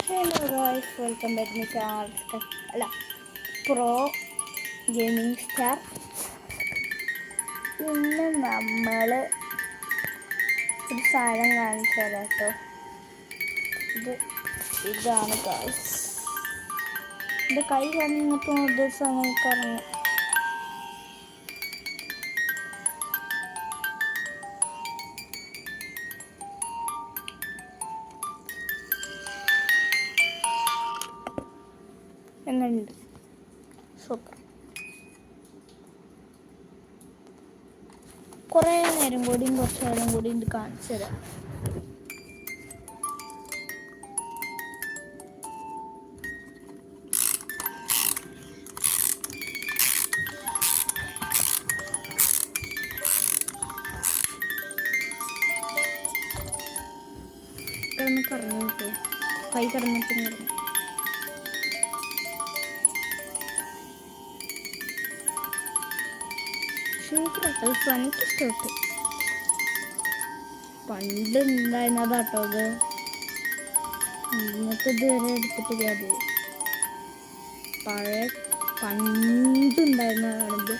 Hello guys, welcome back my channel. അല്ല, pro gaming star. ഇന്ന് നമ്മൾ ഒരു സാധനം കാണിച്ചു തരാം കേട്ടോ. ഇതാണ് ഗായ്സ്. എൻ്റെ കൈ കടന്നപ്പോൾ ഒരു സാധനം കറങ്ങി. എന്നുണ്ട് സൂപ്പർ. കുറേ നേരം കൂടിയും കുറച്ച് നേരം കൂടിയും ഇത് കാണിച്ചു തരാം. കിടന്ന് കറങ്ങിട്ട് കൈ കിടന്നിട്ട് കിടന്നു. എനിക്ക് ഇഷ്ടപ്പെട്ടു. പണ്ട് ഉണ്ടായിരുന്നതാട്ടോ അത്. ഇന്നത്തെ ഇതുവരെ എടുത്തിട്ടില്ല. അത് പഴയ പണ്ടുണ്ടായിരുന്നതാണിത്.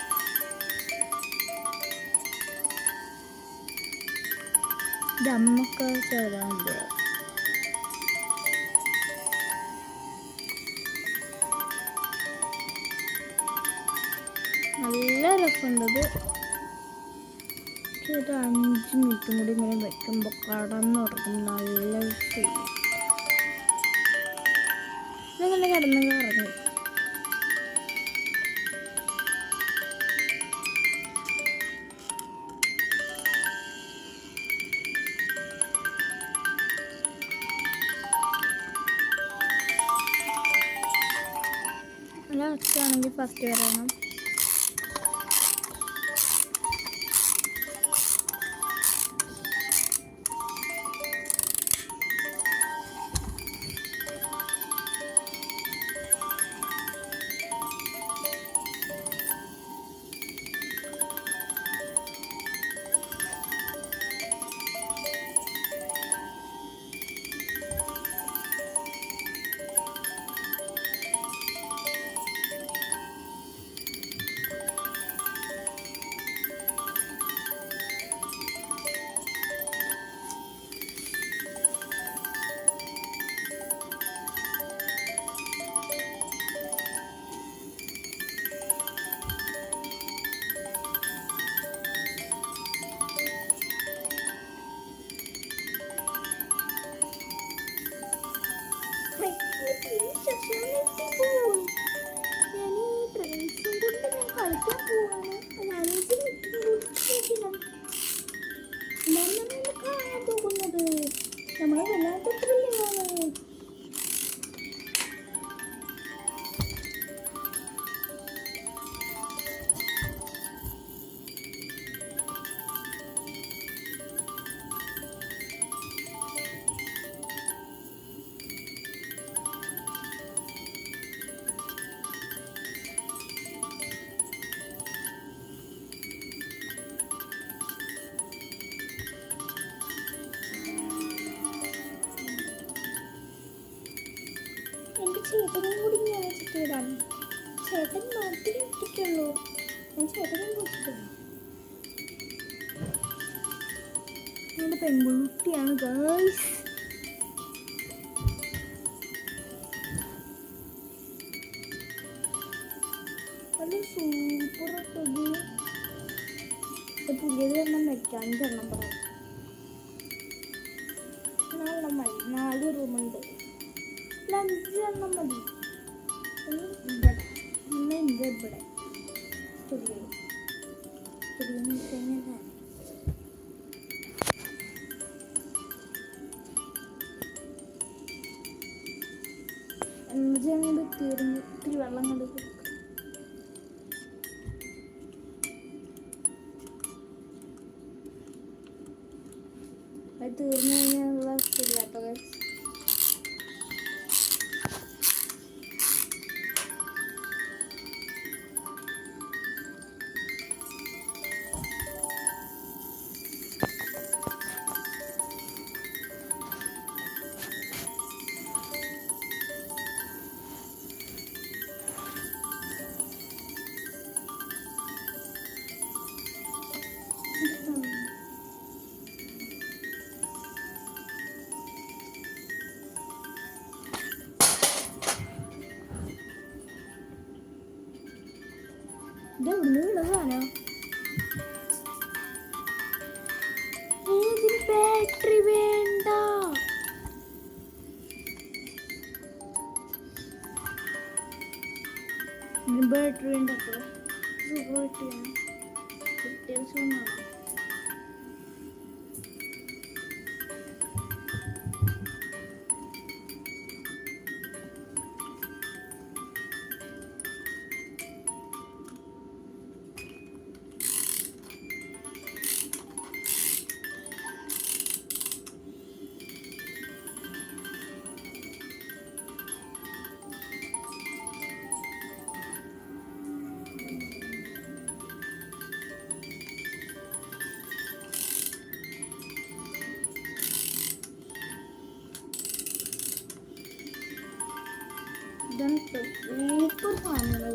ഇത് അമ്മക്ക് ചേരാനുണ്ട്. നല്ല രസമുണ്ടത്. ഒരു 5 മിനിറ്റും കൂടി ഇങ്ങനെ വയ്ക്കുമ്പോൾ കടന്നുറങ്ങും. നല്ല ഫീൽ. ഇതങ്ങനെ കിടന്നു ഇറങ്ങി. നല്ല അച്ഛനാണെങ്കിൽ ഫസ്റ്റ് വരണം. നമ്മളെ വല്ലാത്ത ത്രില്ലിങ്ങാണ്. ചേട്ടനെയും കൂടി ഞാൻ വെച്ചിട്ടാണ്. ചേട്ടൻ മാത്രമേ ഇട്ടിട്ടുള്ളൂ. ഞാൻ ചേട്ടനെ നോക്കിയിട്ടുള്ളൂ. എൻ്റെ പെൺകുട്ടിയാണ് ഗേൾസ്. നല്ല സൂപ്പറായിട്ടത്. പുതിയത് എണ്ണം വയ്ക്കാം. 5 എണ്ണം പറയാം. 4 എണ്ണം മതി. 4 റൂമുണ്ട്. 5 എണ്ണം മതി. ഇവിടെ ഇവിടെ സ്റ്റുഡിയോ അങ്ങോട്ട് തീർന്ന് ഇത്തിരി വെള്ളം കൊണ്ട് അത് തീർന്നു കഴിഞ്ഞാൽ ശരിയാട്ടോ. ഇതെവിടുന്ന് വീണതാണോ? ഇതിന് ബാറ്ററി വേണ്ട. ബാറ്ററി വേണ്ട കേട്ടോ. സുഖമായിട്ട് വ്യത്യാസം സൂപ്പർ സാധനങ്ങൾ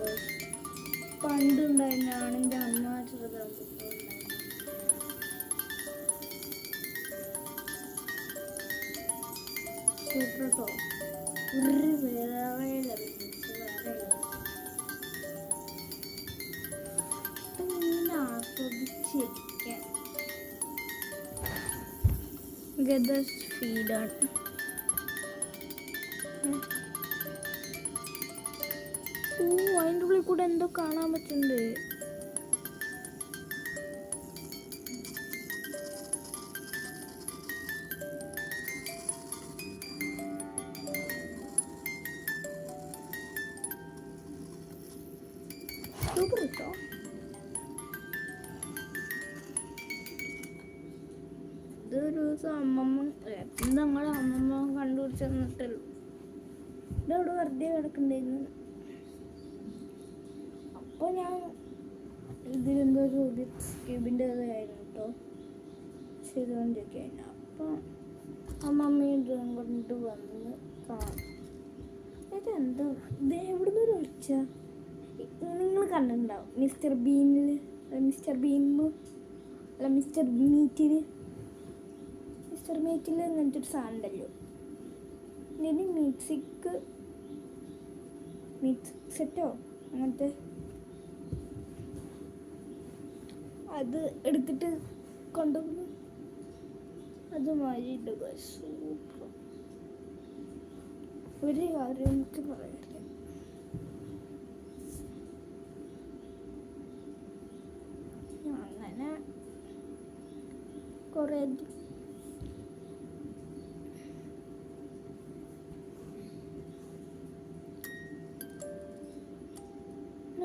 പണ്ടുണ്ടായിരുന്നാണ് എൻ്റെ അമ്മ ചെറുതാകുമ്പോൾ സൂപ്പർ കേട്ടോ. ഒരു വേറെ ഇങ്ങനെ ആസ്വദിച്ചിരിക്കാൻ ഗദസ് ഫീഡാണ്. അതിൻ്റെ ഉള്ളിൽ കൂടെ എന്തോ കാണാൻ പറ്റുന്നുണ്ട്. സൂപ്പർ കേട്ടോ. ഇതൊരു ദിവസം അമ്മമ്മ ഞങ്ങളുടെ അമ്മമ്മ കണ്ടുപിടിച്ച് തന്നിട്ടുള്ളൂ. ഇതവിടെ വെറുതെ കിടക്കണ്ടായിരുന്നു. അപ്പോൾ ഞാൻ ഇതിലെന്തോ റൂബിക്സ് ക്യൂബിൻ്റെ ഇതായിരുന്നു കേട്ടോ ചെയ്തുകൊണ്ടിരിക്കുകയാണ്. അപ്പോൾ അമ്മമ്മ ഇതും കൊണ്ട് വന്ന് കാണും. ഇതെന്തോ ഇത് എവിടുന്ന് ഒരു ഒച്ച നിങ്ങൾ കണ്ടിട്ടുണ്ടാവും. മിസ്റ്റർ ബീനിൽ മിസ്റ്റർ മീറ്റിൽ അങ്ങനത്തെ ഒരു സാധനം ഉണ്ടല്ലോ. ഇനി മിക്സിക്ക് സെറ്റോ അങ്ങനത്തെ അത് എടുത്തിട്ട് കൊണ്ടുപോകുന്നു. അതുമാതിരി സൂപ്പർ. ഒരു കാര്യം എനിക്ക് പറയാറില്ല. അങ്ങനെ കുറേ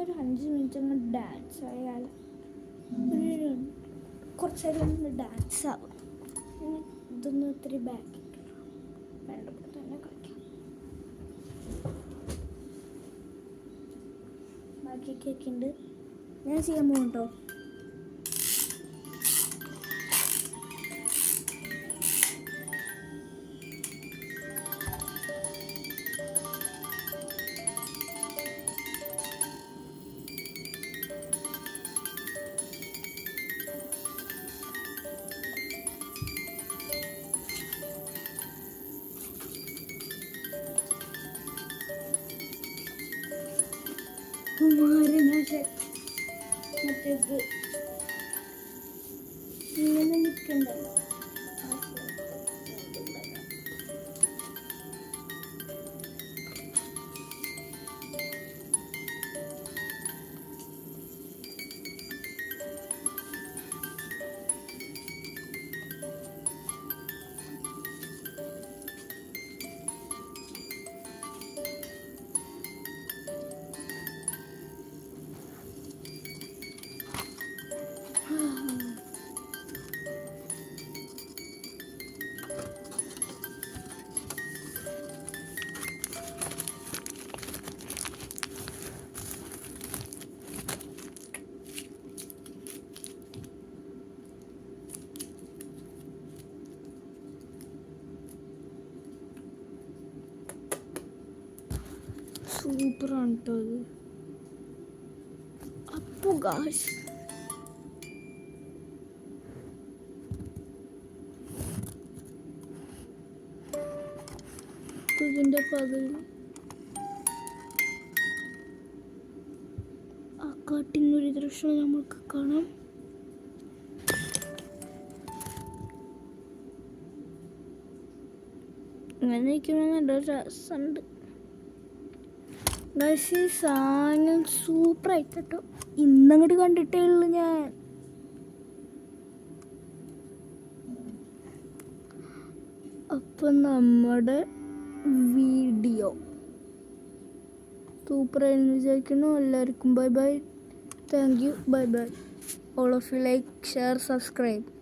ഒരു 5 മിനിറ്റ് അങ്ങ് ഡാൻസ് ആയാൽ കുറച്ച് നേരം ഒന്ന് ഡാൻസ് ആവും. ഇതൊന്നും ഒത്തിരി ബാക്കി വേണ്ടപ്പോൾ തന്നെ കളിക്കാം. ബാക്കിയൊക്കെ ഉണ്ട്. ഞാൻ ചെയ്യാൻ പോകും കേട്ടോ. മറ്റേത് ഇങ്ങനെ നിൽക്കണ്ടല്ലോ. സൂപ്പറാണ് കേട്ടോ അത്. അപ്പോൾ ഗായ്സ് ഇതിൻ്റെ പകുതി കാട്ടിനൊരു ദൃശ്യം നമുക്ക് കാണാം. ഇങ്ങനെ ഇരിക്കുമ്പോൾ നല്ല രസമുണ്ട്. ഈ സാധനം സൂപ്പറായിട്ട് കേട്ടോ. ഇന്നങ്ങോട്ട് കണ്ടിട്ടേ ഉള്ളൂ ഞാൻ. അപ്പം നമ്മുടെ വീഡിയോ സൂപ്പറായിരുന്നു വിചാരിക്കുന്നു. എല്ലാവർക്കും bye bye. Thank you. Bye bye. All of you like, share, subscribe.